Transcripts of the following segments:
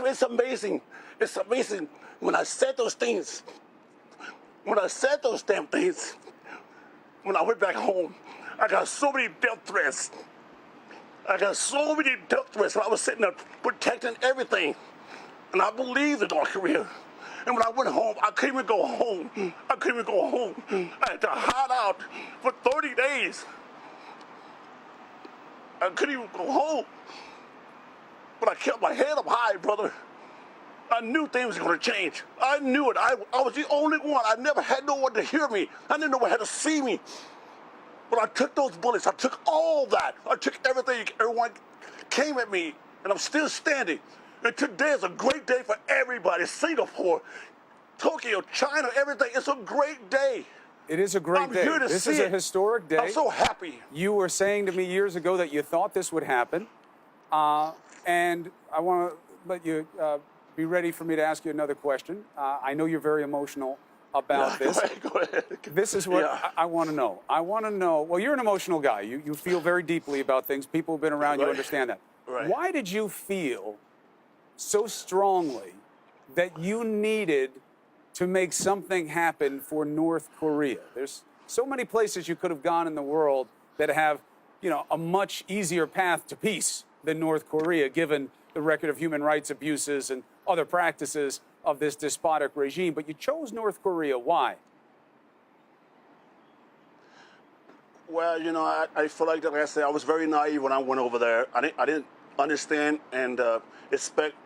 It's amazing. It's amazing when I said those things. When I said those damn things, when I went back home, I got so many death threats. I got so many death threats. I was sitting there protecting everything. And I believed in North Korea. And when I went home, I couldn't even go home. I couldn't even go home. I had to hide out for 30 days. I couldn't even go home. But I kept my head up high, brother. I knew things were going to change. I knew it. I was the only one. I never had no one to hear me. I didn't know one had to see me. But I took those bullets. I took all that. I took everything. Everyone came at me, and I'm still standing. And today is a great day for everybody. Singapore, Tokyo, China, everything. It's a great day. It is a great day. This is a historic day. I'm so happy. You were saying to me years ago that you thought this would happen. And I want to let you be ready for me to ask you another question. I know you're very emotional about this. Go ahead. This is what I want to know. I want to know, well, you're an emotional guy. You feel very deeply about things. People who've been around you understand that. Right. Why did you feel so strongly that you needed to make something happen for North Korea? There's so many places you could have gone in the world that have, you know, a much easier path to peace than North Korea, given the record of human rights abuses and other practices of this despotic regime. But you chose North Korea. Why? Well, you know, I feel like, like I said, I was very naive when I went over there. I didn't understand and expect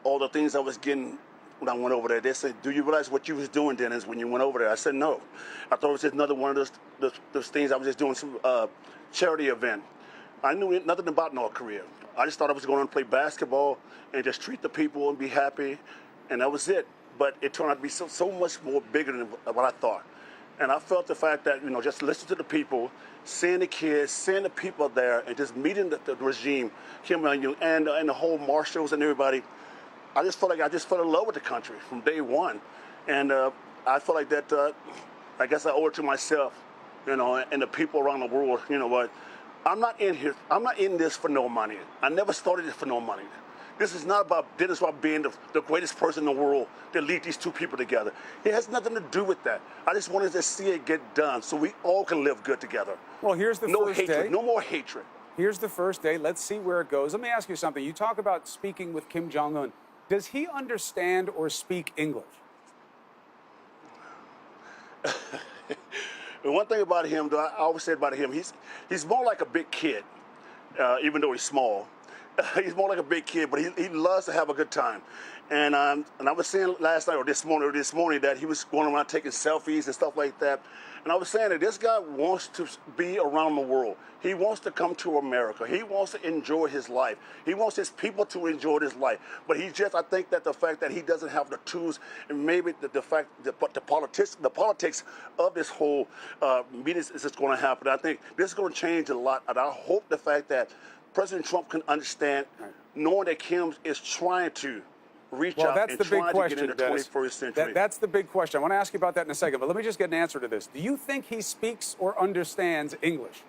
all the things I was getting when I went over there. They said, do you realize what you was doing, Dennis, when you went over there? I said, no. I thought it was just another one of those things. I was just doing some charity event. I knew nothing about North Korea. I just thought I was going to play basketball and just treat the people and be happy, and that was it. But it turned out to be so much more bigger than what I thought. And I felt the fact that, you know, just listen to the people, seeing the kids, seeing the people there, and just meeting the regime, Kim Jong-un, and the whole marshals and everybody. I just felt like I just fell in love with the country from day one. And I felt like that, I guess I owe it to myself, you know, and the people around the world. You know what? I'm not in here. I'm not in this for no money. I never started it for no money. This is not about Dennis Rodman being the greatest person in the world to lead these two people together. It has nothing to do with that. I just wanted to see it get done so we all can live good together. Well, here's the first day. No more hatred. Here's the first day. Let's see where it goes. Let me ask you something. You talk about speaking with Kim Jong-un. Does he understand or speak English? And one thing about him, though, I always say about him, he's more like a big kid, even though he's small. He's more like a big kid, but he loves to have a good time. And I was saying last night or this morning that he was going around taking selfies and stuff like that. And I was saying that this guy wants to be around the world. He wants to come to America. He wants to enjoy his life. He wants his people to enjoy his life. But I think that the fact that he doesn't have the tools, and maybe the fact that the politics of this whole meeting is just going to happen. I think this is going to change a lot. And I hope the fact that President Trump can understand, knowing that Kim is trying to reach out and trying to get into the 21st century. That's the big question. I want to ask you about that in a second, but let me just get an answer to this. Do you think he speaks or understands English?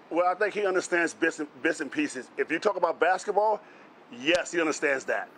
Well, I think he understands bits and pieces. If you talk about basketball, yes, he understands that.